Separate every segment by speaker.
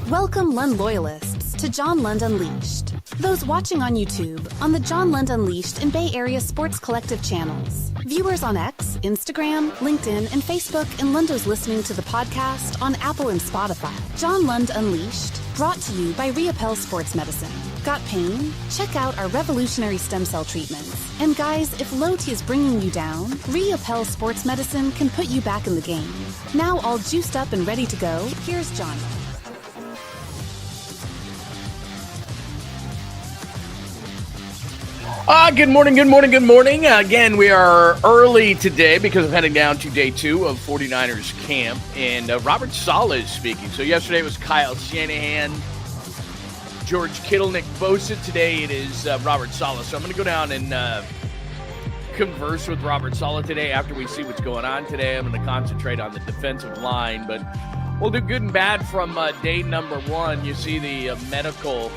Speaker 1: Welcome Lund loyalists to John Lund Unleashed. Those watching on YouTube, on the John Lund Unleashed and Bay Area Sports Collective channels. Viewers on X, Instagram, LinkedIn, and Facebook, and Lundos listening to the podcast on Apple and Spotify. John Lund Unleashed, brought to you by 𝐟𝐸𝐴PEL Sports Medicine. Got pain? Check out our revolutionary stem cell treatments. And guys, if low T is bringing you down, 𝐟𝐸𝐴PEL Sports Medicine can put you back in the game. Now all juiced up and ready to go, here's John.
Speaker 2: Good morning. Again, we are early today because I'm heading down to day 2 of 49ers camp, and Robert Saleh is speaking. So yesterday was Kyle Shanahan, George Kittle, Nick Bosa. Today it is Robert Saleh. So I'm going to go down and converse with Robert Saleh today after we see what's going on today. I'm going to concentrate on the defensive line, but we'll do good and bad from day number 1. You see the medical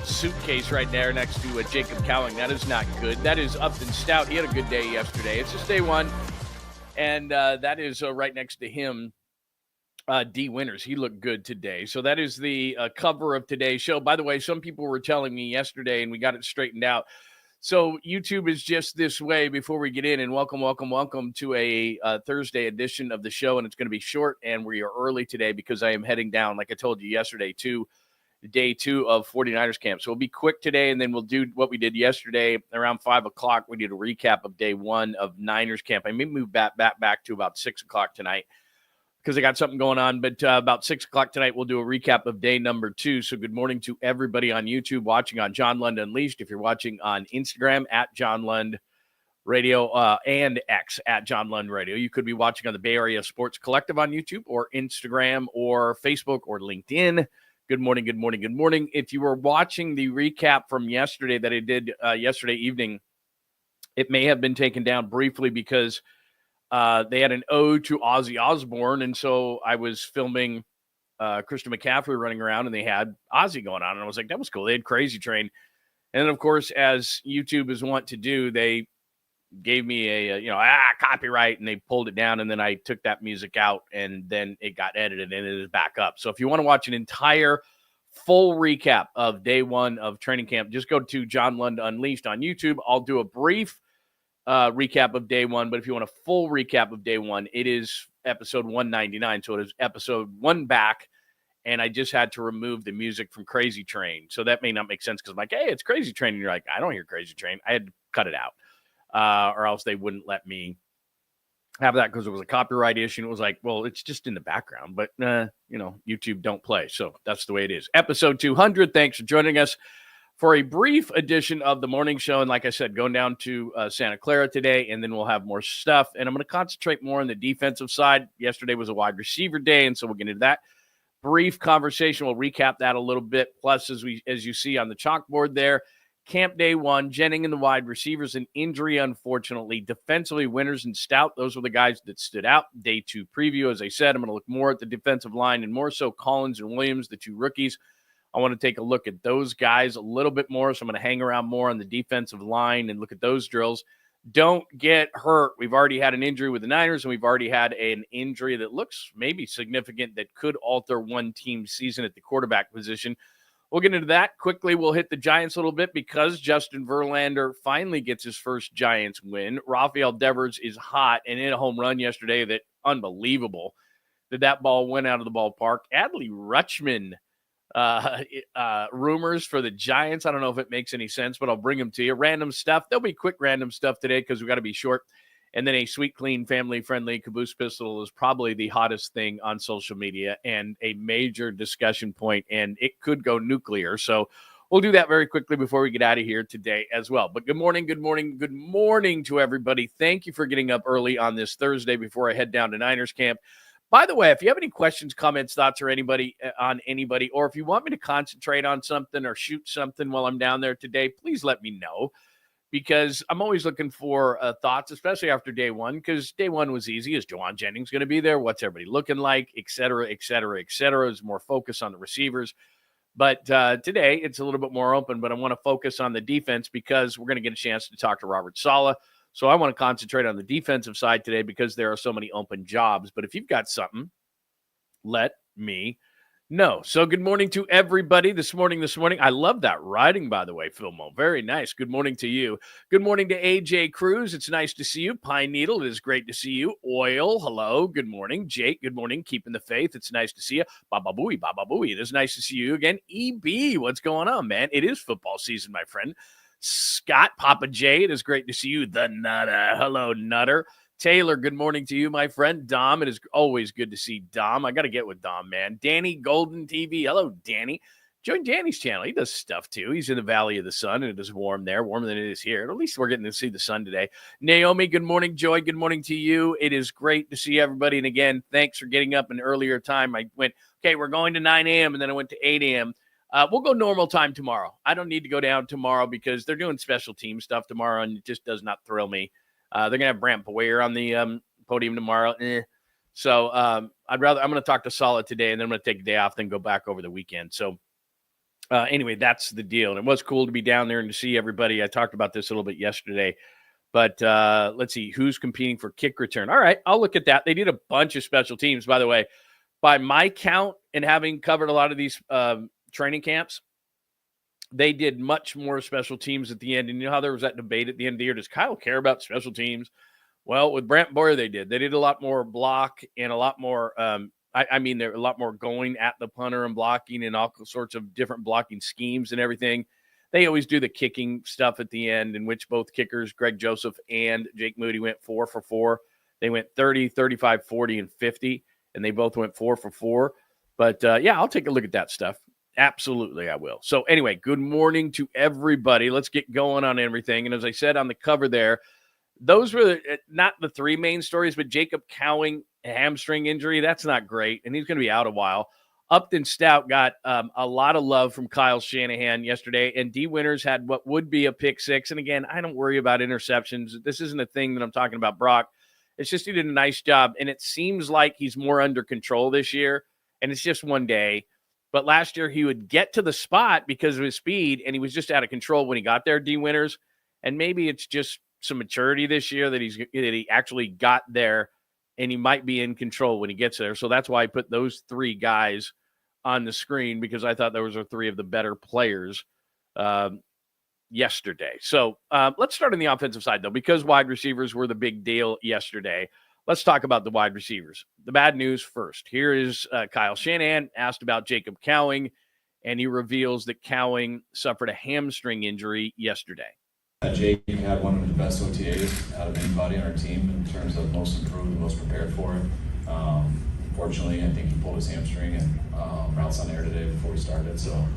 Speaker 2: suitcase right there next to 𝐬𝐮𝐬𝐫𝐿. That is not good. That is Upton Stout. He had a good day yesterday. It's just day 1, and that is right next to him, D. Winters. He looked good today. So that is the cover of today's show. By the way, some people were telling me yesterday, and we got it straightened out. So YouTube is just this way before we get in, and welcome to a Thursday edition of the show, and it's going to be short, and we are early today because I am heading down, like I told you yesterday, to day 2 of 49ers camp. So we'll be quick today, and then we'll do what we did yesterday around 5 o'clock. We did a recap of day 1 of Niners camp. I may move back to about 6 o'clock tonight because I got something going on. But about 6 o'clock tonight, we'll do a recap of day number 2. So good morning to everybody on YouTube watching on John Lund Unleashed. If you're watching on Instagram at John Lund Radio and X at John Lund Radio, you could be watching on the Bay Area Sports Collective on YouTube or Instagram or Facebook or LinkedIn. Good morning. If you were watching the recap from yesterday that I did yesterday evening, it may have been taken down briefly because they had an ode to Ozzy Osbourne, and so I was filming Christian McCaffrey running around, and they had Ozzy going on, and I was like, that was cool. They had Crazy Train. And then, of course, as YouTube is wont to do, they gave me a copyright, and they pulled it down, and then I took that music out, and then it got edited and it is back up. So if you want to watch an entire full recap of day 1 of training camp, just go to John Lund Unleashed on YouTube. I'll do a brief recap of day 1, but if you want a full recap of day 1, it is episode 199. So it is episode 1 back, and I just had to remove the music from Crazy Train. So that may not make sense because I'm like, hey, it's Crazy Train, and you're like, I don't hear Crazy Train. I had to cut it out. Or else they wouldn't let me have that because it was a copyright issue. And it was like, well, it's just in the background, but YouTube don't play. So that's the way it is. Episode 200. Thanks for joining us for a brief edition of the morning show. And like I said, going down to Santa Clara today, and then we'll have more stuff. And I'm going to concentrate more on the defensive side. Yesterday was a wide receiver day, and so we'll get into that. Brief conversation. We'll recap that a little bit. Plus, as you see on the chalkboard there, camp day 1, Jennings and the wide receivers, an injury, unfortunately. Defensively, Winters and Stout, those were the guys that stood out. Day 2 preview, as I said, I'm going to look more at the defensive line and more so Collins and Williams, the 2 rookies. I want to take a look at those guys a little bit more, so I'm going to hang around more on the defensive line and look at those drills. Don't get hurt. We've already had an injury with the Niners, and we've already had an injury that looks maybe significant that could alter one team's season at the quarterback position. We'll get into that quickly. We'll hit the Giants a little bit because Justin Verlander finally gets his first Giants win. Rafael Devers is hot and hit a home run yesterday that unbelievable that ball went out of the ballpark. Adley Rutschman rumors for the Giants. I don't know if it makes any sense, but I'll bring them to you. Random stuff. There'll be quick random stuff today because we got to be short. And then a sweet, clean, family-friendly caboose pistol is probably the hottest thing on social media and a major discussion point, and it could go nuclear. So we'll do that very quickly before we get out of here today as well. But good morning to everybody. Thank you for getting up early on this Thursday before I head down to Niners camp. By the way, if you have any questions, comments, thoughts, or anybody, or if you want me to concentrate on something or shoot something while I'm down there today, please let me know. Because I'm always looking for thoughts, especially after day 1, because day 1 was easy. Is Jauan Jennings going to be there? What's everybody looking like? Et cetera, et cetera, et cetera. There's more focus on the receivers. But today, it's a little bit more open, but I want to focus on the defense because we're going to get a chance to talk to Robert Saleh. So I want to concentrate on the defensive side today because there are so many open jobs. But if you've got something, let me No. So good morning to everybody this morning. I love that writing, by the way, Filmo. Very nice. Good morning to you. Good morning to AJ Cruz. It's nice to see you. Pine Needle, it is great to see you. Oil, hello. Good morning. Jake, good morning. Keeping the faith. It's nice to see you. Baba Booey, Baba Booey. It is nice to see you again. EB, what's going on, man? It is football season, my friend. Scott, Papa J, it is great to see you. The Nutter. Hello, Nutter. Taylor, good morning to you, my friend. Dom, it is always good to see Dom. I got to get with Dom, man. Danny, Golden TV. Hello, Danny. Join Danny's channel. He does stuff, too. He's in the Valley of the Sun, and it is warm there, warmer than it is here. At least we're getting to see the sun today. Naomi, good morning. Joy, good morning to you. It is great to see everybody. And again, thanks for getting up an earlier time. I went, okay, we're going to 9 a.m., and then I went to 8 a.m. We'll go normal time tomorrow. I don't need to go down tomorrow because they're doing special team stuff tomorrow, and it just does not thrill me. They're going to have Brant Boyer on the podium tomorrow. So I'm going to talk to Solid today, and then I'm going to take a day off, then go back over the weekend. So anyway, that's the deal. And it was cool to be down there and to see everybody. I talked about this a little bit yesterday. But let's see, who's competing for kick return? All right, I'll look at that. They did a bunch of special teams, by the way. By my count and having covered a lot of these training camps, they did much more special teams at the end. And you know how there was that debate at the end of the year? Does Kyle care about special teams? Well, with Brant Boyer, they did. They did a lot more block and a lot more, they're a lot more going at the punter and blocking and all sorts of different blocking schemes and everything. They always do the kicking stuff at the end, in which both kickers, Greg Joseph and Jake Moody, went 4 for 4. They went 30, 35, 40, and 50, and they both went 4 for 4. But, I'll take a look at that stuff. Absolutely, I will. So anyway, good morning to everybody. Let's get going on everything. And as I said on the cover there, those were not the three main stories, but 𝐃𝐨𝐽, a hamstring injury. That's not great, and he's going to be out a while. Upton Stout got a lot of love from Kyle Shanahan yesterday, and D. Winters had what would be a pick six. And again, I don't worry about interceptions. This isn't a thing that I'm talking about Brock. It's just he did a nice job, and it seems like he's more under control this year, and it's just one day. But last year, he would get to the spot because of his speed, and he was just out of control when he got there, D. Winters. And maybe it's just some maturity this year that he actually got there, and he might be in control when he gets there. So that's why I put those three guys on the screen, because I thought those were three of the better players yesterday. So let's start on the offensive side, though, because wide receivers were the big deal yesterday. Let's talk about the wide receivers. The bad news first. Here is Kyle Shanahan asked about 𝐃𝐨𝐽, and he reveals that 𝐃𝐨 suffered a hamstring injury yesterday.
Speaker 3: Jake had one of the best OTAs out of anybody on our team in terms of most improved and most prepared for it. Unfortunately, I think he pulled his hamstring and routes on air today before we started. So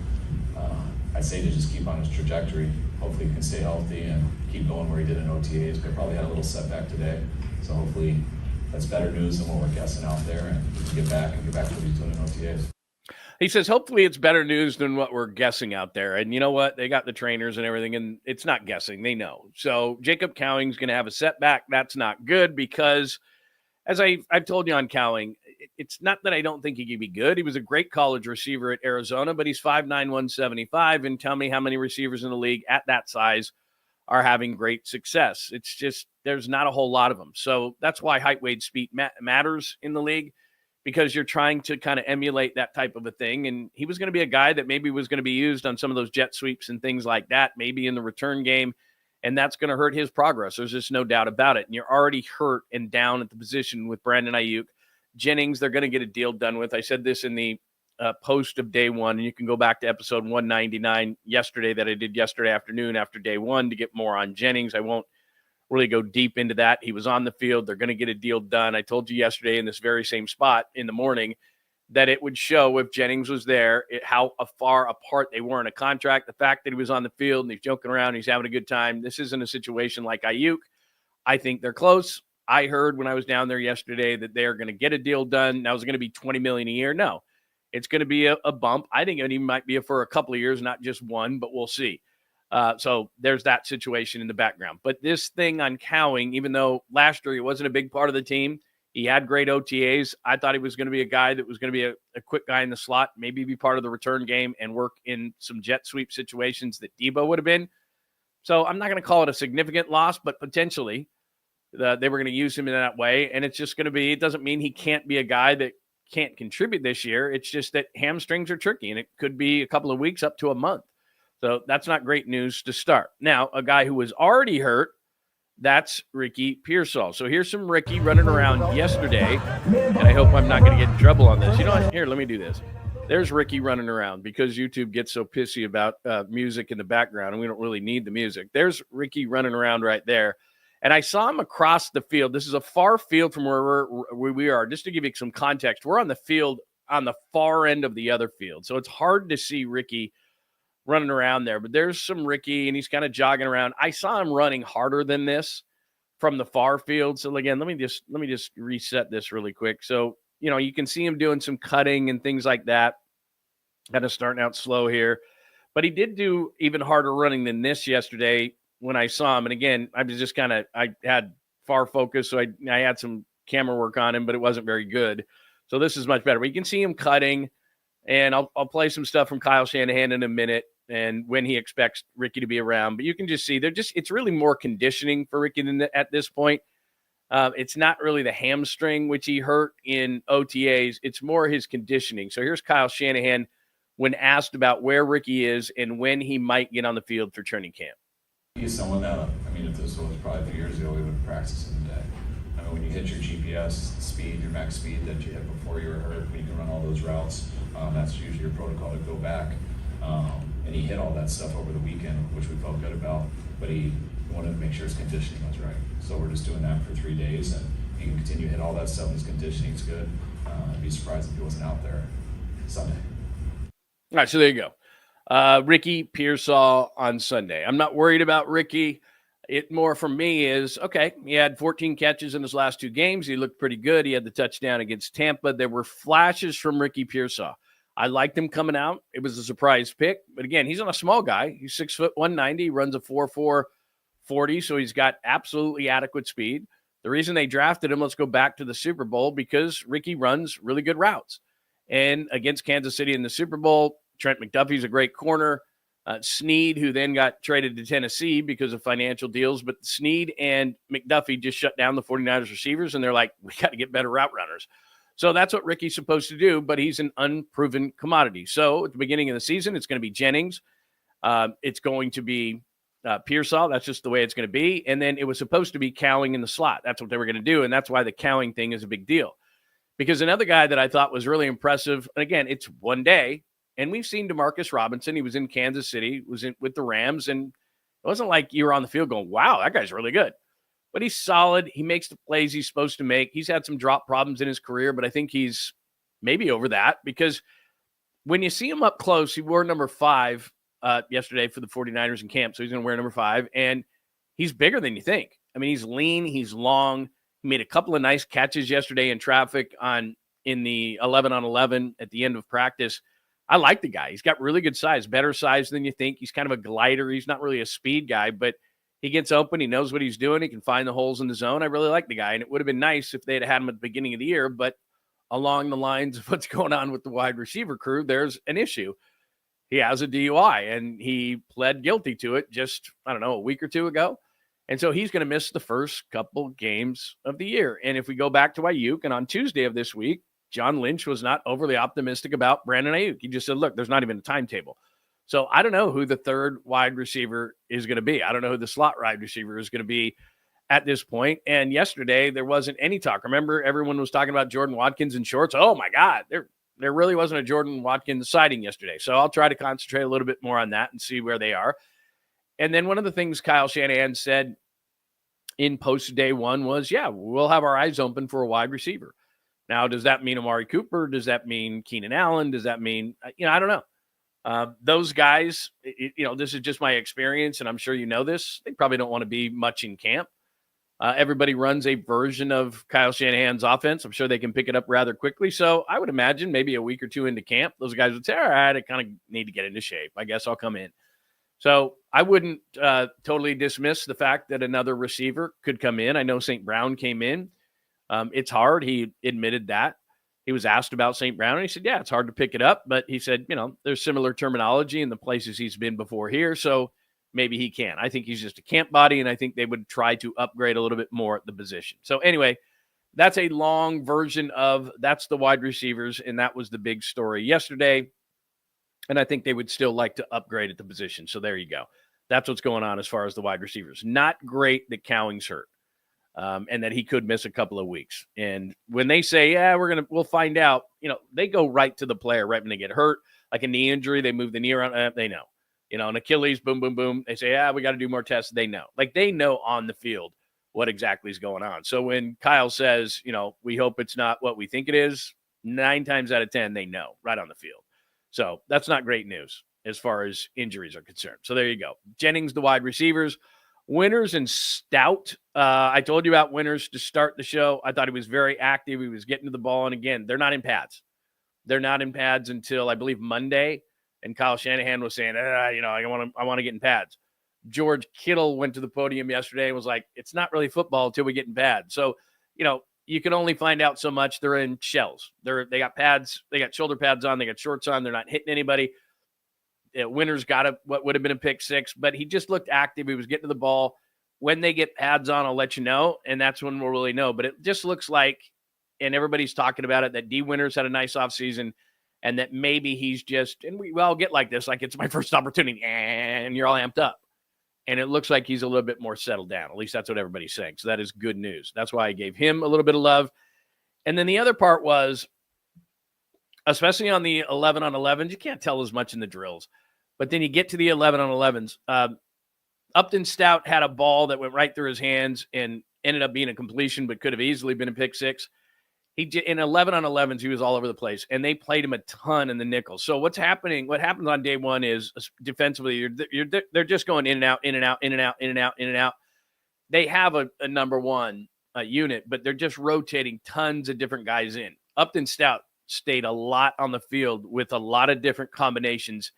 Speaker 3: I'd say to just keep on his trajectory. Hopefully he can stay healthy and keep going where he did in OTAs, but probably had a little setback today. So hopefully that's better news than what we're guessing out there, and he can get back to what he's doing in OTAs.
Speaker 2: He says, hopefully it's better news than what we're guessing out there. And you know what? They got the trainers and everything, and it's not guessing. They know. So 𝐃𝐨𝐽 is going to have a setback. That's not good because, as I've told you on 𝐃𝐨, it's not that I don't think he can be good. He was a great college receiver at Arizona, but he's 5'9", 175, and tell me how many receivers in the league at that size are having great success. It's just there's not a whole lot of them. So that's why height, weight, speed matters in the league, because you're trying to kind of emulate that type of a thing. And he was going to be a guy that maybe was going to be used on some of those jet sweeps and things like that, maybe in the return game, and that's going to hurt his progress. There's just no doubt about it. And you're already hurt and down at the position with Brandon Ayuk. Jennings, they're going to get a deal done with. I said this in the post of day one, and you can go back to episode 199 yesterday that I did yesterday afternoon after day one to get more on Jennings. I won't really go deep into that. He was on the field. They're going to get a deal done. I told you yesterday in this very same spot in the morning that it would show if Jennings was there, how far apart they were in a contract. The fact that he was on the field and he's joking around, he's having a good time. This isn't a situation like Ayuk. I think they're close. I heard when I was down there yesterday that they're going to get a deal done. Now, is it going to be $20 million a year? No, it's going to be a bump. I think it even might be for a couple of years, not just one, but we'll see. So there's that situation in the background. But this thing on 𝐃𝐨𝐽, even though last year he wasn't a big part of the team, he had great OTAs. I thought he was going to be a guy that was going to be a quick guy in the slot, maybe be part of the return game and work in some jet sweep situations that Debo would have been. So I'm not going to call it a significant loss, but potentially they were going to use him in that way. And it's just going to be, it doesn't mean he can't be a guy that can't contribute this year. It's just that hamstrings are tricky, and it could be a couple of weeks up to a month. So that's not great news to start. Now, a guy who was already hurt, that's Ricky Pearsall. So here's some Ricky running around yesterday, and I hope I'm not going to get in trouble on this. You know what? Here, let me do this. There's Ricky running around because YouTube gets so pissy about music in the background, and we don't really need the music. There's Ricky running around right there. And I saw him across the field. This is a far field from where we are. Just to give you some context, we're on the field on the far end of the other field. So it's hard to see Ricky running around there. But there's some Ricky, and he's kind of jogging around. I saw him running harder than this from the far field. So again, let me just reset this really quick. So, you know, you can see him doing some cutting and things like that. Kind of starting out slow here. But he did do even harder running than this yesterday when I saw him. And again, I was just I had far focus, so I had some camera work on him, but it wasn't very good. So this is much better. But you can see him cutting, and I'll play some stuff from Kyle Shanahan in a minute and when he expects Ricky to be around. But you can just see it's really more conditioning for Ricky at this point. It's not really the hamstring, which he hurt in OTAs. It's more his conditioning. So here's Kyle Shanahan when asked about where Ricky is and when he might get on the field for training camp.
Speaker 3: He's someone that, I mean, if this was probably a few years ago, we would practice in the day. I mean, when you hit your GPS speed, your max speed that you hit before you were hurt, when you can run all those routes, that's usually your protocol to go back. And he hit all that stuff over the weekend, which we felt good about, but he wanted to make sure his conditioning was right. So we're just doing that for 3 days, and he can continue to hit all that stuff. His conditioning's good. I'd be surprised if he wasn't out there Sunday.
Speaker 2: All right, so there you go. Ricky Pearsall on Sunday. I'm not worried about Ricky. It more for me is, okay, he had 14 catches in his last 2 games. He looked pretty good. He had the touchdown against Tampa. There were flashes from Ricky Pearsall. I liked him coming out. It was a surprise pick. But again, he's not a small guy. He's 6 foot 190. He runs a 4.4 40, so he's got absolutely adequate speed. The reason they drafted him, let's go back to the Super Bowl, because Ricky runs really good routes. And against Kansas City in the Super Bowl, Trent McDuffie's a great corner. Snead, who then got traded to Tennessee because of financial deals, but Snead and McDuffie just shut down the 49ers receivers, and they're like, we got to get better route runners. So that's what Ricky's supposed to do, but he's an unproven commodity. So at the beginning of the season, it's going to be Jennings. It's going to be Pearsall. That's just the way it's going to be. And then it was supposed to be Cowing in the slot. That's what they were going to do, and that's why the Cowing thing is a big deal. Because another guy that I thought was really impressive, and again, it's one day, and we've seen Demarcus Robinson. He was in Kansas City, was in with the Rams, and it wasn't like you were on the field going, wow, that guy's really good. But he's solid. He makes the plays he's supposed to make. He's had some drop problems in his career, but I think he's maybe over that, because when you see him up close, he wore number 5 yesterday for the 49ers in camp, so he's going to wear number 5, and he's bigger than you think. I mean, he's lean, he's long. He made a couple of nice catches yesterday in traffic in the 11-on-11 at the end of practice. I like the guy. He's got really good size, better size than you think. He's kind of a glider. He's not really a speed guy, but he gets open. He knows what he's doing. He can find the holes in the zone. I really like the guy, and it would have been nice if they'd had him at the beginning of the year, but along the lines of what's going on with the wide receiver crew, there's an issue. He has a DUI, and he pled guilty to it just, a week or 2 ago. And so he's going to miss the first couple games of the year. And if we go back to Ayuk, and on Tuesday of this week, John Lynch was not overly optimistic about Brandon Ayuk. He just said, look, there's not even a timetable. So I don't know who the third wide receiver is going to be. I don't know who the slot wide receiver is going to be at this point. And yesterday, there wasn't any talk. Remember, everyone was talking about Jordan Watkins in shorts. Oh, my God, there really wasn't a Jordan Watkins sighting yesterday. So I'll try to concentrate a little bit more on that and see where they are. And then one of the things Kyle Shanahan said in post day one was, yeah, we'll have our eyes open for a wide receiver. Now, does that mean Amari Cooper? Does that mean Keenan Allen? Does that mean, I don't know. Those guys, this is just my experience, and I'm sure you know this. They probably don't want to be much in camp. Everybody runs a version of Kyle Shanahan's offense. I'm sure they can pick it up rather quickly. So I would imagine maybe a week or 2 into camp, those guys would say, all right, I kind of need to get into shape. I guess I'll come in. So I wouldn't totally dismiss the fact that another receiver could come in. I know St. Brown came in. It's hard. He admitted that. He was asked about St. Brown, and he said, yeah, it's hard to pick it up. But he said, there's similar terminology in the places he's been before here, so maybe he can. I think he's just a camp body, and I think they would try to upgrade a little bit more at the position. So anyway, that's a long version of that's the wide receivers, and that was the big story yesterday. And I think they would still like to upgrade at the position. So there you go. That's what's going on as far as the wide receivers. Not great that Cowing's hurt, and that he could miss a couple of weeks. And when they say, yeah, we'll find out, they go right to the player right when they get hurt. Like a knee injury, they move the knee around, they know. An Achilles, boom, boom, boom. They say, we got to do more tests. They know. Like they know on the field what exactly is going on. So when Kyle says, we hope it's not what we think it is, 9 times out of 10, they know right on the field. So that's not great news as far as injuries are concerned. So there you go. Jennings, the wide receivers. Winters and Stout. I told you about Winters to start the show. I thought he was very active. He was getting to the ball. And again, they're not in pads. They're not in pads until, I believe, Monday. And Kyle Shanahan was saying, I want to get in pads. George Kittle went to the podium yesterday and was like, it's not really football until we get in pads. So, you can only find out so much. They're in shells. They got pads. They got shoulder pads on. They got shorts on. They're not hitting anybody. Winters got what would have been a pick 6, but he just looked active. He was getting to the ball. When they get pads on, I'll let you know, and that's when we'll really know. But it just looks like, and everybody's talking about it, that D. Winters had a nice offseason, and that maybe he's just, and we all get like this, like it's my first opportunity, and you're all amped up. And it looks like he's a little bit more settled down. At least that's what everybody's saying. So that is good news. That's why I gave him a little bit of love. And then the other part was, especially on the 11 on 11s, you can't tell as much in the drills. But then you get to the 11 on 11s. Upton Stout had a ball that went right through his hands and ended up being a completion, but could have easily been a pick 6. In 11 on 11s, he was all over the place, and they played him a ton in the nickel. So what happens on day one is defensively, they're just going in and out, in and out, in and out, in and out, in and out. They have a number one unit, but they're just rotating tons of different guys in. Upton Stout stayed a lot on the field with a lot of different combinations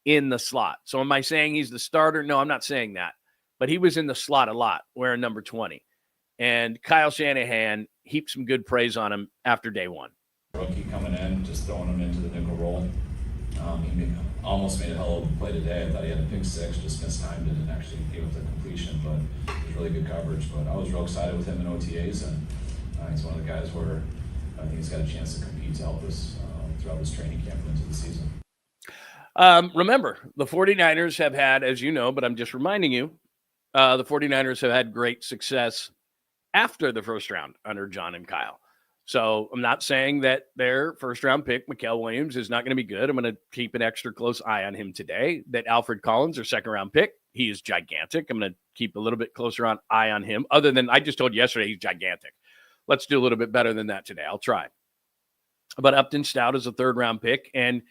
Speaker 2: in the slot. So am I saying he's the starter? No, I'm not saying that. But he was in the slot a lot, wearing number 20. And Kyle Shanahan heaped some good praise on him after day one.
Speaker 3: Rookie coming in, just throwing him into the nickel role. He almost made a hell of a play today. I thought he had a pick 6, just mistimed it and actually gave up the completion, but it was really good coverage. But I was real excited with him in OTAs, and he's one of the guys where I think he's got a chance to compete to help us throughout this training camp into the season.
Speaker 2: Remember, the 49ers have had, as you know, but I'm just reminding you, the 49ers have had great success after the first round under John and Kyle. So I'm not saying that their first round pick, Mykel Williams, is not going to be good. I'm going to keep an extra close eye on him today. That Alfred Collins, their second round pick, he is gigantic. I'm going to keep a little bit closer eye on him. Other than I just told you yesterday, he's gigantic. Let's do a little bit better than that today. I'll try. But Upton Stout is a third round pick, and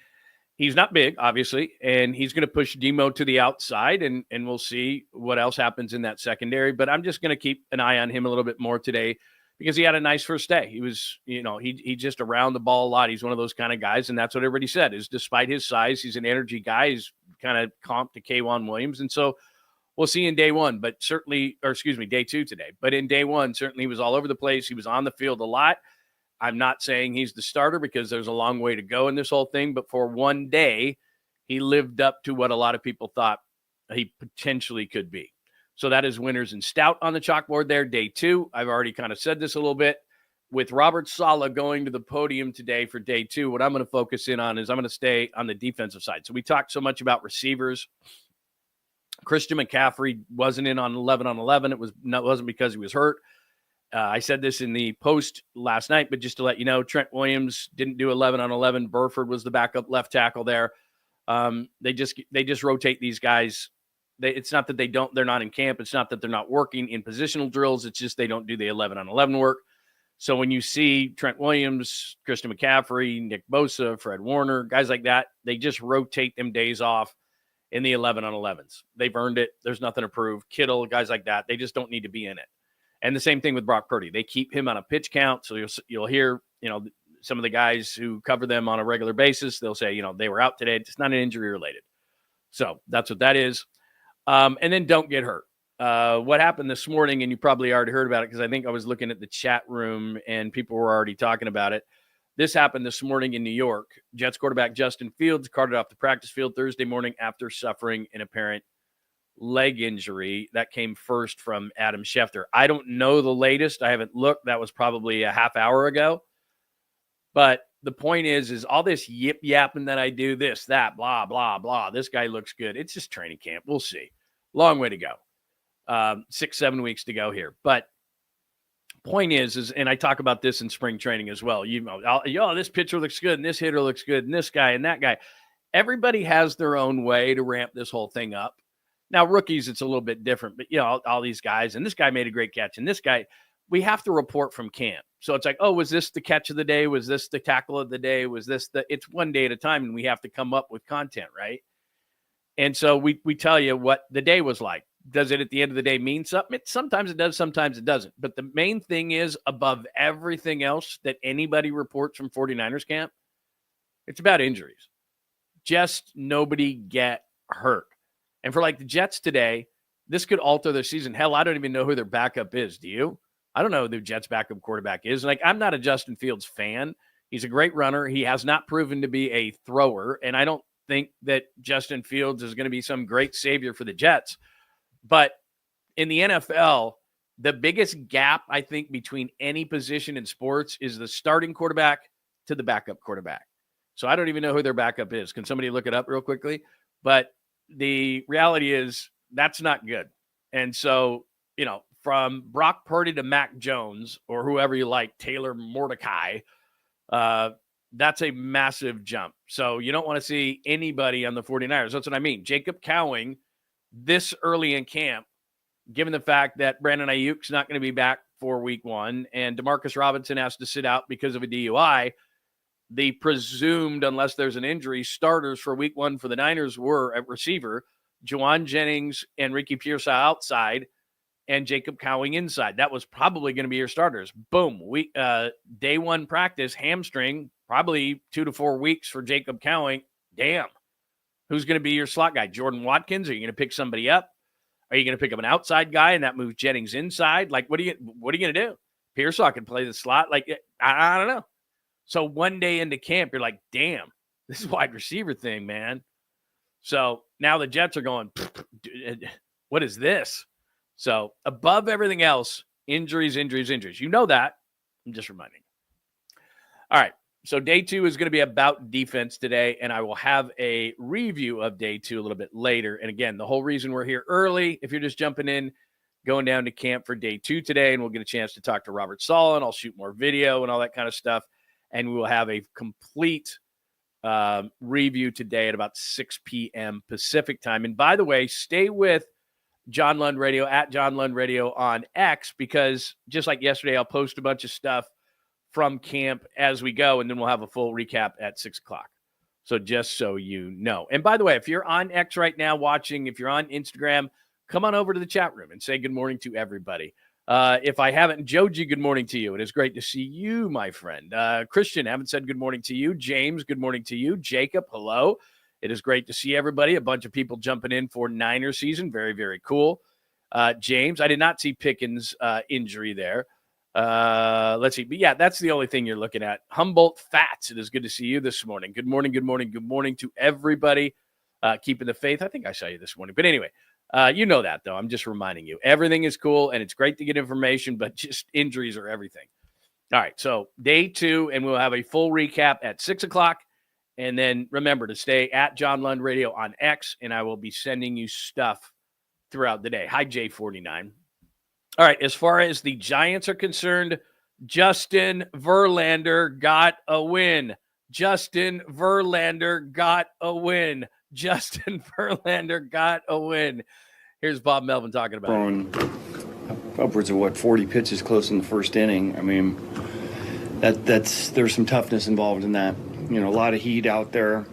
Speaker 2: he's not big, obviously, and he's going to push Demo to the outside, and we'll see what else happens in that secondary. But I'm just going to keep an eye on him a little bit more today because he had a nice first day. He was, he just around the ball a lot. He's one of those kind of guys, and that's what everybody said, is despite his size, he's an energy guy. He's kind of comped to K'Waun Williams, and so we'll see in day one, but certainly, day 2 today. But in day one, certainly he was all over the place. He was on the field a lot. I'm not saying he's the starter because there's a long way to go in this whole thing, but for one day, he lived up to what a lot of people thought he potentially could be. So that is Winters and Stout on the chalkboard there, day 2. I've already kind of said this a little bit. With Robert Saleh going to the podium today for day 2, what I'm going to focus in on is I'm going to stay on the defensive side. So we talked so much about receivers. Christian McCaffrey wasn't in on 11 on 11. It wasn't because he was hurt. I said this in the post last night, but just to let you know, Trent Williams didn't do 11 on 11. Burford was the backup left tackle there. They just rotate these guys. It's not that they're not in camp. It's not that they're not working in positional drills. It's just they don't do the 11 on 11 work. So when you see Trent Williams, Christian McCaffrey, Nick Bosa, Fred Warner, guys like that, they just rotate them days off in the 11 on 11s. They've earned it. There's nothing to prove. Kittle, guys like that, they just don't need to be in it. And the same thing with Brock Purdy. They keep him on a pitch count. So you'll hear, some of the guys who cover them on a regular basis, they'll say, they were out today. It's not an injury related. So that's what that is. And then don't get hurt. What happened this morning, and you probably already heard about it because I think I was looking at the chat room and people were already talking about it. This happened this morning in New York. Jets quarterback Justin Fields carted off the practice field Thursday morning after suffering an apparent leg injury. That came first from Adam Schefter. I don't know the latest. I haven't looked. That was probably a half hour ago. But the point is all this yip yapping that I do, this, that, blah, blah, blah. This guy looks good. It's just training camp. We'll see. Long way to go. 6-7 weeks to go here. But point is, and I talk about this in spring training as well. This pitcher looks good, and this hitter looks good, and this guy and that guy. Everybody has their own way to ramp this whole thing up. Now, rookies, it's a little bit different, but all these guys, and this guy made a great catch, and this guy, we have to report from camp. So it's like, oh, was this the catch of the day? Was this the tackle of the day? It's one day at a time, and we have to come up with content, right? And so we tell you what the day was like. Does it at the end of the day mean something? Sometimes it does, sometimes it doesn't. But the main thing is, above everything else that anybody reports from 49ers camp, it's about injuries. Just nobody get hurt. And for the Jets today, this could alter their season. Hell, I don't even know who their backup is. Do you? I don't know who the Jets backup quarterback is. I'm not a Justin Fields fan. He's a great runner. He has not proven to be a thrower. And I don't think that Justin Fields is going to be some great savior for the Jets. But in the NFL, the biggest gap, I think, between any position in sports is the starting quarterback to the backup quarterback. So I don't even know who their backup is. Can somebody look it up real quickly? But the reality is that's not good. And so, from Brock Purdy to Mac Jones or whoever you like, Taylor Mordecai, that's a massive jump. So you don't want to see anybody on the 49ers. That's what I mean. 𝐬𝐝_𝐾𝐭 this early in camp, given the fact that Brandon Ayuk's not going to be back for week 1 and Demarcus Robinson has to sit out because of a DUI, the presumed, unless there's an injury, starters for week 1 for the Niners were at receiver, Jauan Jennings and Ricky Pearsall outside and 𝐬𝐝_𝐾𝐭 inside. That was probably going to be your starters. Boom. Day 1 practice, hamstring, probably 2 to 4 weeks for 𝐬𝐝_𝐾𝐭. Damn. Who's going to be your slot guy? Jordan Watkins? Are you going to pick somebody up? Are you going to pick up an outside guy and that moves Jennings inside? What are you going to do? Pearsall can play the slot. I don't know. So one day into camp, you're like, damn, this is a wide receiver thing, man. So now the Jets are going, what is this? So above everything else, injuries. You know that. I'm just reminding you. All right. So day 2 is going to be about defense today, and I will have a review of day 2 a little bit later. And again, the whole reason we're here early, if you're just jumping in, going down to camp for day 2 today, and we'll get a chance to talk to Robert Saleh, and I'll shoot more video and all that kind of stuff. And we will have a complete review today at about 6 p.m. Pacific time. And by the way, stay with John Lund Radio, at John Lund Radio on X, because just like yesterday, I'll post a bunch of stuff from camp as we go, and then we'll have a full recap at 6 o'clock. So just so you know. And by the way, if you're on X right now watching, if you're on Instagram, come on over to the chat room and say good morning to everybody. If I haven't, Joji, good morning to you. It is great to see you, my friend. Christian, haven't said good morning to you. James, good morning to you. Jacob, hello. It is great to see everybody. A bunch of people jumping in for Niner season. Very, very cool. James, I did not see Pickens' injury there. Let's see. But yeah, that's the only thing you're looking at. Humboldt Fats, it is good to see you this morning. Good morning to everybody. Keeping the faith. I think I saw you this morning. But anyway, you know that, though. I'm just reminding you. Everything is cool, and it's great to get information, but just injuries are everything. All right, so day 2, and we'll have a full recap at 6 o'clock. And then remember to stay at John Lund Radio on X, and I will be sending you stuff throughout the day. Hi, J49. All right, as far as the Giants are concerned, Justin Verlander got a win. Justin Verlander got a win. Justin Verlander got a win. Here's Bob Melvin talking about it.
Speaker 4: Upwards of 40 pitches close in the first inning. I mean, there's some toughness involved in that. A lot of heat out there.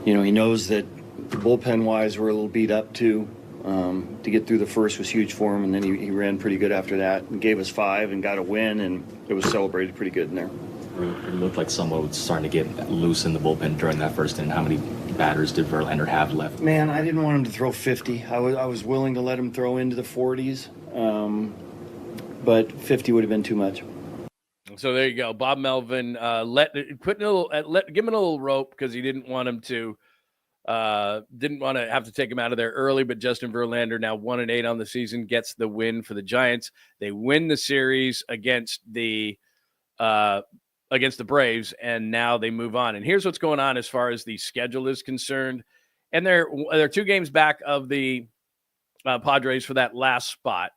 Speaker 4: He knows that bullpen-wise we're a little beat up too. To get through the first was huge for him, and then he ran pretty good after that and gave us 5 and got a win, and it was celebrated pretty good in there.
Speaker 5: It looked like someone was starting to get loose in the bullpen during that first inning. How many batters did Verlander have left?
Speaker 4: Man, I didn't want him to throw 50. I was willing to let him throw into the 40s, but 50 would have been too much.
Speaker 2: So there you go. Bob Melvin, give him a little rope because he didn't want him to Didn't want to have to take him out of there early, but Justin Verlander, now 1-8 on the season, gets the win for the Giants. They win the series against the Braves, and now they move on. And here's what's going on as far as the schedule is concerned. And they're 2 games back of the Padres for that last spot.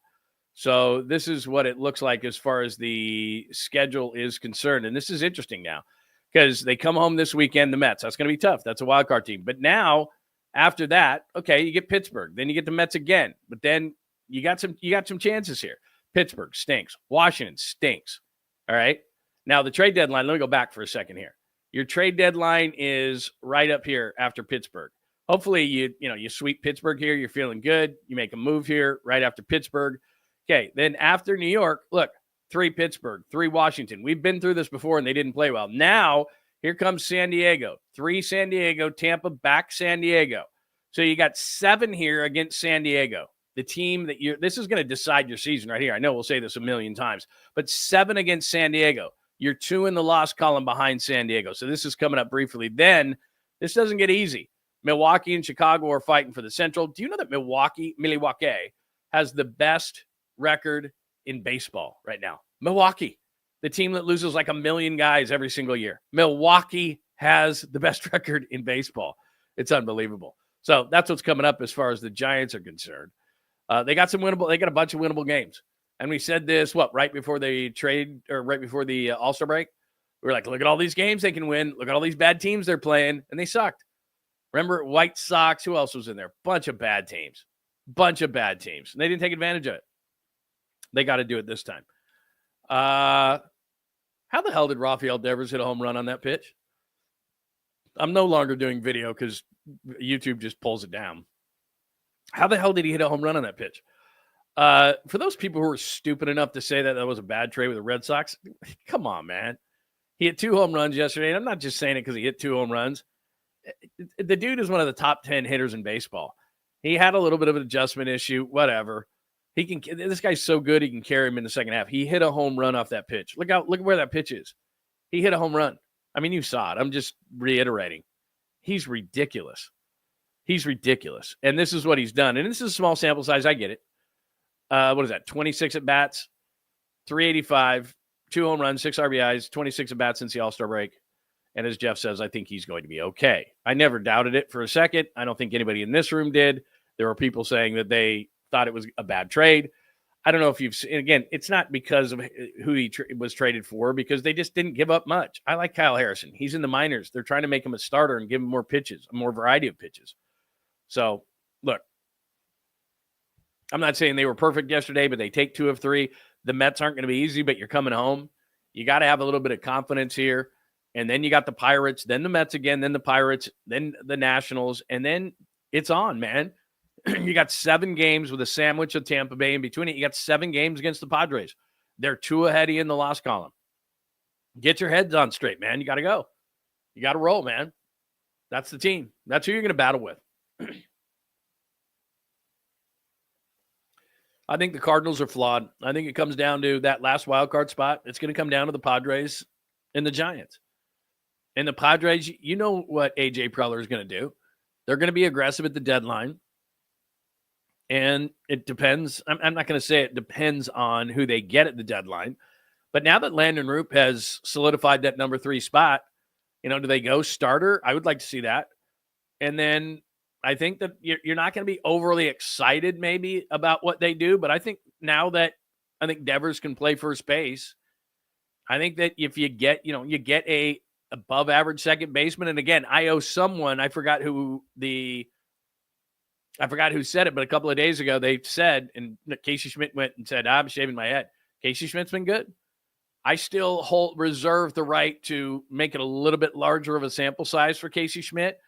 Speaker 2: So this is what it looks like as far as the schedule is concerned. And this is interesting now because they come home this weekend, the Mets. That's going to be tough. That's a wild card team. But now, after that, okay, you get Pittsburgh. Then you get the Mets again. But then you got some chances here. Pittsburgh stinks. Washington stinks. All right? Now, the trade deadline, let me go back for a second here. Your trade deadline is right up here after Pittsburgh. Hopefully, you sweep Pittsburgh here. You're feeling good. You make a move here right after Pittsburgh. Okay, then after New York, look, 3 Pittsburgh, 3 Washington. We've been through this before, and they didn't play well. Now, here comes San Diego. 3 San Diego, Tampa, back San Diego. So you got 7 here against San Diego, the team that this is going to decide your season right here. I know we'll say this a million times, but 7 against San Diego. You're 2 in the loss column behind San Diego. So this is coming up briefly. Then this doesn't get easy. Milwaukee and Chicago are fighting for the Central. Do you know that Milwaukee has the best record in baseball right now? Milwaukee, the team that loses like 1 million guys every single year. Milwaukee has the best record in baseball. It's unbelievable. So that's what's coming up as far as the Giants are concerned. They got a bunch of winnable games. And we said this, right before the trade or right before the All-Star break? We were like, look at all these games they can win. Look at all these bad teams they're playing. And they sucked. Remember, White Sox, who else was in there? Bunch of bad teams. And they didn't take advantage of it. They got to do it this time. How the hell did Rafael Devers hit a home run on that pitch? I'm no longer doing video because YouTube just pulls it down. How the hell did he hit a home run on that pitch? For those people who are stupid enough to say that was a bad trade with the Red Sox, come on, man. He hit 2 home runs yesterday, and I'm not just saying it because he hit 2 home runs. The dude is one of the top 10 hitters in baseball. He had a little bit of an adjustment issue, whatever. This guy's so good he can carry him in the second half. He hit a home run off that pitch. Look where that pitch is. He hit a home run. I mean, you saw it. I'm just reiterating. He's ridiculous. And this is what he's done. And this is a small sample size. I get it. What is that? 26 at bats, 385, 2 home runs, 6 RBIs, 26 at bats since the All-Star break. And as Jeff says, I think he's going to be okay. I never doubted it for a second. I don't think anybody in this room did. There were people saying that they thought it was a bad trade. I don't know if you've seen, again, it's not because of who he was traded for, because they just didn't give up much. I like Kyle Harrison. He's in the minors. They're trying to make him a starter and give him more pitches, a more variety of pitches. So, look, I'm not saying they were perfect yesterday, but they take 2 of 3. The Mets aren't going to be easy, but you're coming home. You got to have a little bit of confidence here. And then you got the Pirates, then the Mets again, then the Pirates, then the Nationals, and then it's on, man. You got 7 games with a sandwich of Tampa Bay in between it. You got 7 games against the Padres. They're 2 ahead of you in the loss column. Get your heads on straight, man. You got to go. You got to roll, man. That's the team. That's who you're going to battle with. I think the Cardinals are flawed. I think it comes down to that last wild card spot. It's going to come down to the Padres and the Giants. And the Padres, you know what A.J. Preller is going to do. They're going to be aggressive at the deadline. And it depends. I'm not going to say it depends on who they get at the deadline. But now that Landon Roop has solidified that number 3 spot, do they go starter? I would like to see that. And then I think that you're not going to be overly excited maybe about what they do. But I think now that Devers can play first base, I think that if you get, you get a above average second baseman. And again, I owe someone, I forgot who said it, but a couple of days ago they said, and Casey Schmidt went and said, I'm shaving my head. Casey Schmidt's been good. I still reserve the right to make it a little bit larger of a sample size for Casey Schmidt,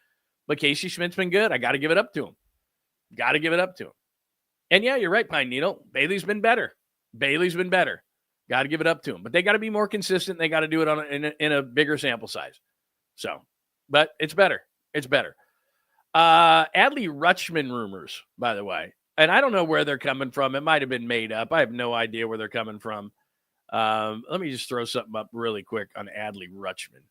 Speaker 2: but Casey Schmidt's been good. I got to give it up to him. And yeah, you're right, Pine Needle. Bailey's been better. Got to give it up to him. But they got to be more consistent. They got to do it in a bigger sample size. So, but it's better. Adley Rutschman rumors, by the way. And I don't know where they're coming from. It might have been made up. I have no idea where they're coming from. Let me just throw something up really quick on Adley Rutschman.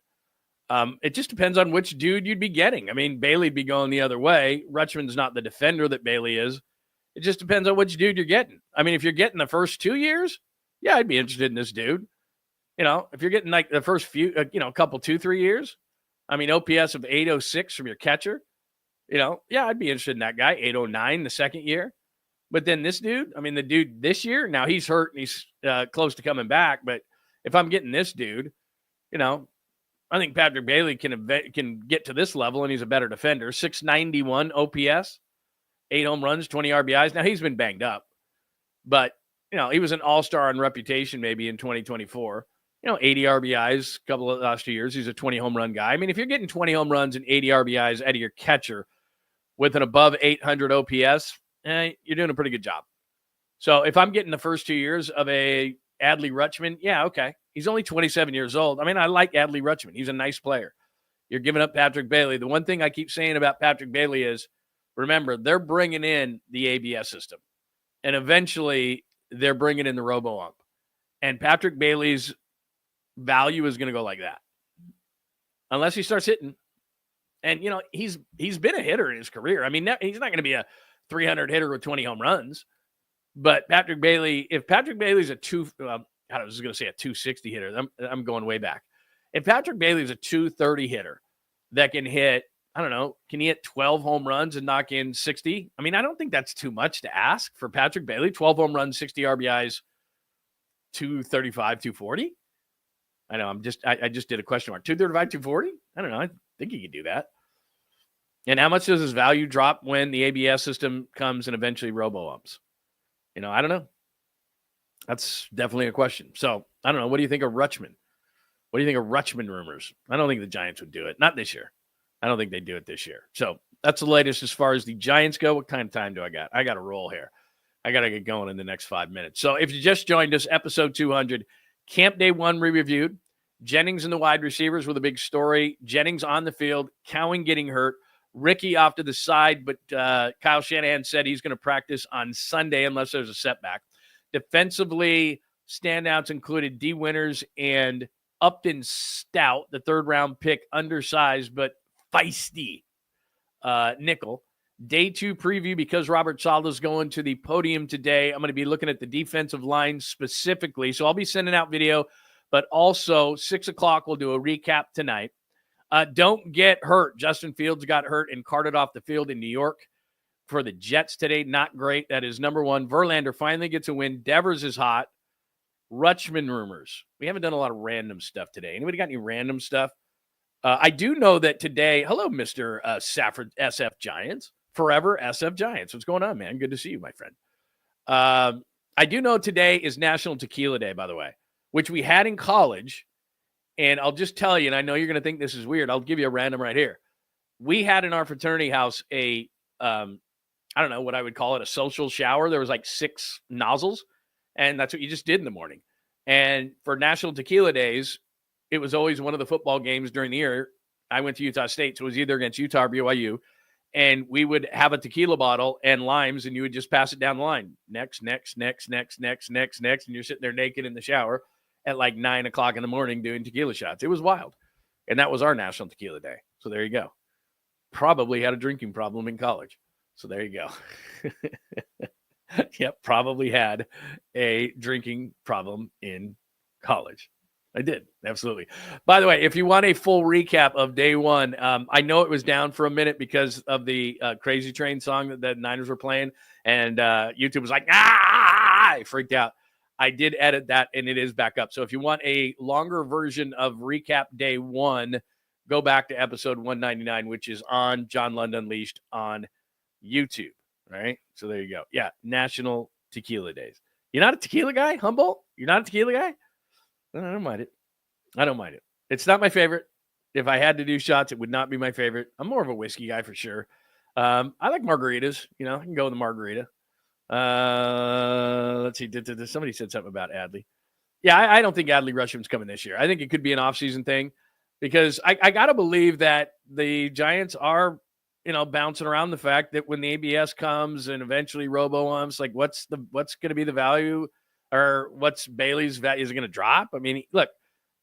Speaker 2: It just depends on which dude you'd be getting. I mean, Bailey'd be going the other way. Rutschman's not the defender that Bailey is. It just depends on which dude you're getting. I mean, if you're getting the first 2 years, yeah, I'd be interested in this dude. If you're getting like the first few, couple 2-3 years, I mean, OPS of 806 from your catcher, yeah, I'd be interested in that guy. 809 the second year. But then this dude, I mean, the dude this year, now he's hurt and he's close to coming back. But if I'm getting this dude, I think Patrick Bailey can get to this level, and he's a better defender. 691 OPS, 8 home runs, 20 RBIs. Now, he's been banged up. But, he was an all-star on reputation maybe in 2024. 80 RBIs, a couple of last 2 years. He's a 20 home run guy. I mean, if you're getting 20 home runs and 80 RBIs out of your catcher with an above 800 OPS, you're doing a pretty good job. So if I'm getting the first 2 years of a Adley Rutschman, yeah, okay. He's only 27 years old. I mean, I like Adley Rutschman. He's a nice player. You're giving up Patrick Bailey. The one thing I keep saying about Patrick Bailey is, remember, they're bringing in the ABS system. And eventually, they're bringing in the robo-ump. And Patrick Bailey's value is going to go like that. Unless he starts hitting. And, he's been a hitter in his career. I mean, he's not going to be a 300 hitter with 20 home runs. But Patrick Bailey, if Patrick Bailey's I was going to say a 260 hitter. I'm going way back. If Patrick Bailey's a 230 hitter that can hit, I don't know, can he hit 12 home runs and knock in 60? I mean, I don't think that's too much to ask for Patrick Bailey. 12 home runs, 60 RBIs, 235, 240. I know, I just did a question mark. 235, 240? I don't know. I think he could do that. And how much does his value drop when the ABS system comes and eventually robo-umps? I don't know. That's definitely a question. So, I don't know. What do you think of Rutschman? What do you think of Rutschman rumors? I don't think the Giants would do it. Not this year. I don't think they do it this year. So, that's the latest as far as the Giants go. What kind of time do I got? I got to roll here. I got to get going in the next 5 minutes. So, if you just joined us, episode 200, Camp Day 1 re-reviewed. Jennings and the wide receivers with a big story. Jennings on the field. 𝐾𝐿 getting hurt. Ricky off to the side, but Kyle Shanahan said he's going to practice on Sunday unless there's a setback. Defensively, standouts included D. Winters and Upton Stout, the third-round pick, undersized but feisty nickel. Day 2 preview, because Robert Saleh's going to the podium today. I'm going to be looking at the defensive line specifically, so I'll be sending out video, but also 6 o'clock we'll do a recap tonight. Don't get hurt. Justin Fields got hurt and carted off the field in New York for the Jets today. Not great. That is number one. Verlander finally gets a win. Devers is hot. Rutschman rumors. We haven't done a lot of random stuff today. Anybody got any random stuff? I do know that today, hello, Mr. Safford, SF Giants. Forever SF Giants. What's going on, man? Good to see you, my friend. I do know today is National Tequila Day, by the way, which we had in college. And I'll just tell you, and I know you're going to think this is weird. I'll give you a random right here. We had in our fraternity house I don't know what I would call it, a social shower. There was like 6 nozzles, and that's what you just did in the morning. And for National Tequila Days, it was always one of the football games during the year. I went to Utah State, so it was either against Utah or BYU. And we would have a tequila bottle and limes, and you would just pass it down the line. Next. And you're sitting there naked in the shower at like 9 o'clock in the morning doing tequila shots. It was wild. And that was our National Tequila Day. So there you go. Probably had a drinking problem in college. So there you go. Yep, probably had a drinking problem in college. I did. Absolutely. By the way, if you want a full recap of day 1, I know it was down for a minute because of the Crazy Train song that the Niners were playing. And YouTube was like, I freaked out. I did edit that, and it is back up. So if you want a longer version of recap day 1, go back to episode 199, which is on John Lund Unleashed on YouTube. All right? So there you go. Yeah, National Tequila Days. You're not a tequila guy, Humboldt? You're not a tequila guy? I don't mind it. I don't mind it. It's not my favorite. If I had to do shots, it would not be my favorite. I'm more of a whiskey guy for sure. I like margaritas. I can go with a margarita. Let's see. Somebody said something about Adley. Yeah, I don't think Adley Rutschman's coming this year. I think it could be an offseason thing because I got to believe that the Giants are, bouncing around the fact that when the ABS comes and eventually robo-umps, like what's going to be the value or what's Bailey's value? Is it going to drop? I mean, look,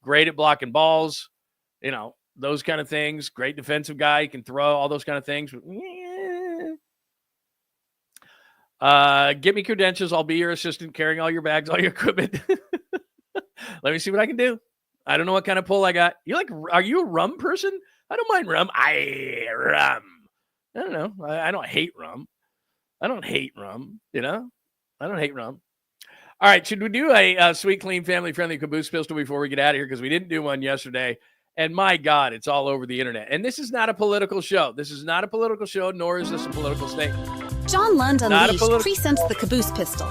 Speaker 2: great at blocking balls, those kind of things. Great defensive guy. He can throw, all those kind of things. Get me credentials. I'll be your assistant carrying all your bags, all your equipment. Let me see what I can do. I don't know what kind of pull I got. Are you a rum person? I don't mind rum. Rum. I don't know. I don't hate rum. I don't hate rum, I don't hate rum. All right, should we do a sweet, clean, family-friendly caboose pistol before we get out of here? Because we didn't do one yesterday. And my God, it's all over the internet. And this is not a political show. This is not a political show, nor is this a political statement.
Speaker 1: John Lund Unleashed presents the caboose pistol.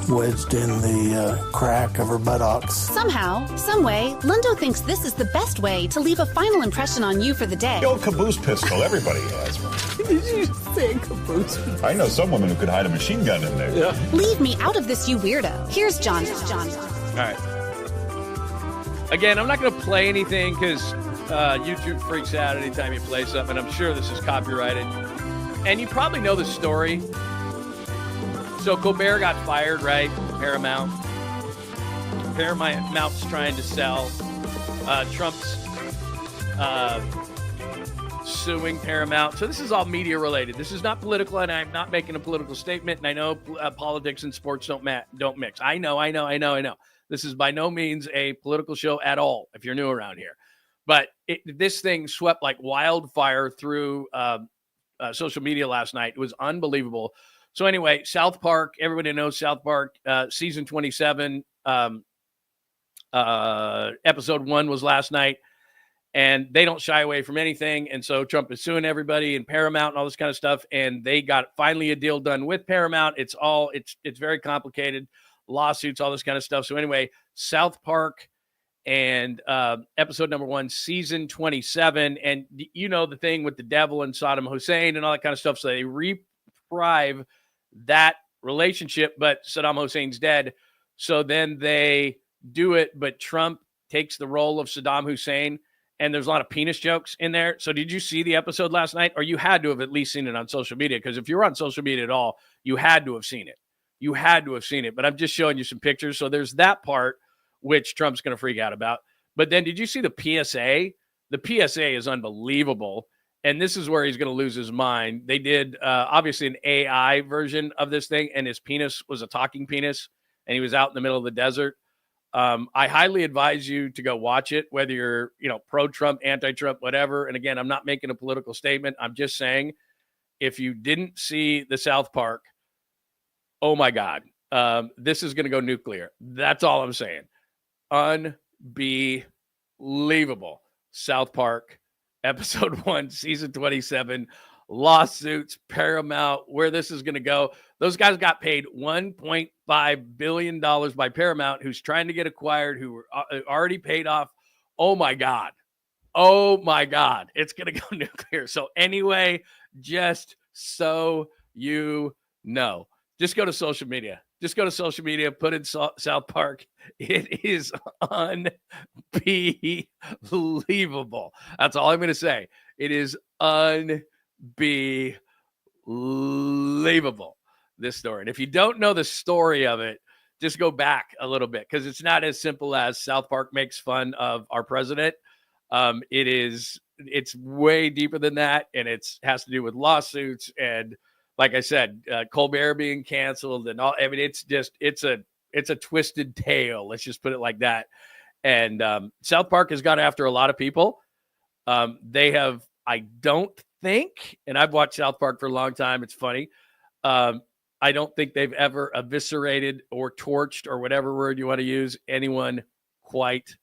Speaker 6: Wedged in the crack of her buttocks.
Speaker 1: Somehow, someway, Lundo thinks this is the best way to leave a final impression on you for the day.
Speaker 7: The old caboose pistol, everybody has one.
Speaker 6: Did you say caboose pistol?
Speaker 7: I know some women who could hide a machine gun in there.
Speaker 6: Yeah.
Speaker 1: Leave me out of this, you weirdo. Here's John.
Speaker 2: All right. Again, I'm not going to play anything because YouTube freaks out anytime you play something. I'm sure this is copyrighted. And you probably know the story. So Colbert got fired, right? Paramount. Paramount's trying to sell. Trump's suing Paramount. So this is all media related. This is not political, and I'm not making a political statement. And I know politics and sports don't mix. I know. This is by no means a political show at all, if you're new around here. But this thing swept like wildfire through social media last night. It was unbelievable. So anyway, South Park, everybody knows South Park, season 27, episode 1 was last night. And they don't shy away from anything. And so Trump is suing everybody and Paramount and all this kind of stuff. And they got finally a deal done with Paramount. It's very complicated. Lawsuits, all this kind of stuff. So anyway, South Park and episode number 1, season 27. And the thing with the devil and Saddam Hussein and all that kind of stuff. So they reprive that relationship, but Saddam Hussein's dead. So then they do it, but Trump takes the role of Saddam Hussein. And there's a lot of penis jokes in there. So did you see the episode last night? Or you had to have at least seen it on social media. Because if you're on social media at all, you had to have seen it. You had to have seen it. But I'm just showing you some pictures. So there's that part, which Trump's going to freak out about. But then did you see the PSA? The PSA is unbelievable. And this is where he's going to lose his mind. They did, obviously, an AI version of this thing. And his penis was a talking penis. And he was out in the middle of the desert. I highly advise you to go watch it, whether you're, pro-Trump, anti-Trump, whatever. And again, I'm not making a political statement. I'm just saying, if you didn't see the South Park, oh my God, this is going to go nuclear. That's all I'm saying. Unbelievable. South Park, episode 1, season 27, lawsuits, Paramount, where this is going to go. Those guys got paid $1.5 billion by Paramount, who's trying to get acquired, who were already paid off. Oh, my God. It's going to go nuclear. So anyway, just so you know, just go to social media. Put in South Park. It is unbelievable. That's all I'm going to say. It is unbelievable, this story. And if you don't know the story of it, just go back a little bit, because it's not as simple as South Park makes fun of our president. It's way deeper than that, and it has to do with lawsuits and, like I said, Colbert being canceled and all. I mean, it's a twisted tale. Let's just put it like that. And South Park has gone after a lot of people. They have, I don't think, and I've watched South Park for a long time. It's funny. I don't think they've ever eviscerated or torched, or whatever word you want to use, anyone quite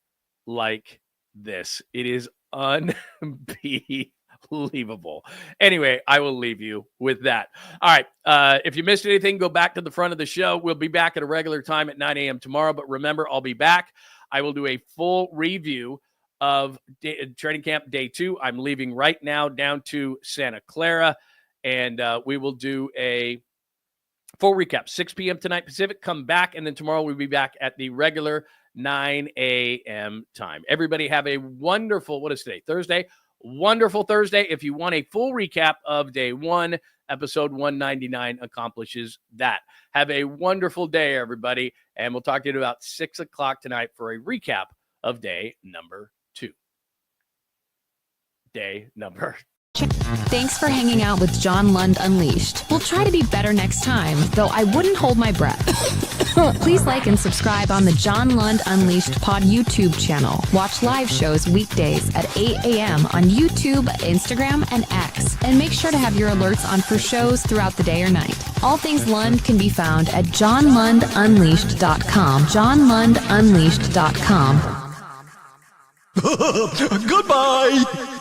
Speaker 2: like this. It is unbelievable. Anyway, I will leave you with that. All right. If you missed anything, go back to the front of the show. We'll be back at a regular time at 9 a.m. tomorrow. But remember, I'll be back. I will do a full review of training camp day 2. I'm leaving right now down to Santa Clara, and we will do a full recap. 6 p.m. tonight Pacific. Come back, and then tomorrow we'll be back at the regular 9 a.m. time. Everybody have a wonderful, what is today? Thursday. Wonderful Thursday. If you want a full recap of day 1, episode 199 accomplishes that. Have a wonderful day, everybody. And we'll talk to you at about 6 o'clock tonight for a recap of day number 2. day number.
Speaker 8: Thanks for hanging out with John Lund Unleashed. We'll try to be better next time, though I wouldn't hold my breath. Please like and subscribe on the John Lund Unleashed Pod YouTube channel. Watch live shows weekdays at 8 a.m. on YouTube, Instagram, and X. And make sure to have your alerts on for shows throughout the day or night. All things Lund can be found at johnlundunleashed.com. johnlundunleashed.com.
Speaker 9: Goodbye!